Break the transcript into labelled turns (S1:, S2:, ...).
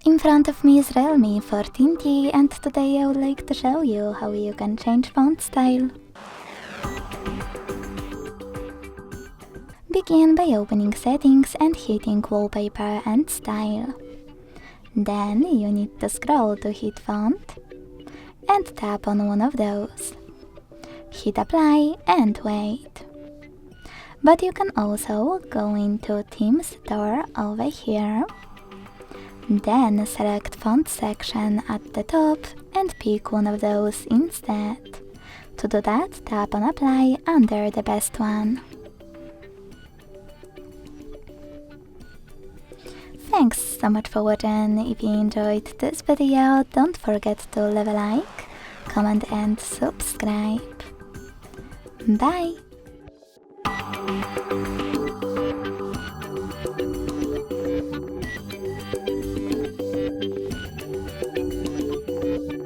S1: In front of me is REALME 14T, and today I would like to show you how you can change font style. Begin by opening Settings and hitting Wallpaper and Style. Then you need to scroll to hit Font and tap on one of those. Hit Apply and wait. But you can also go into Theme Store over here. Then select Font section at the top and pick one of those instead. To do that, tap on Apply under the best one. Thanks so much for watching. If you enjoyed this video, don't forget to leave a like, comment and subscribe. Bye!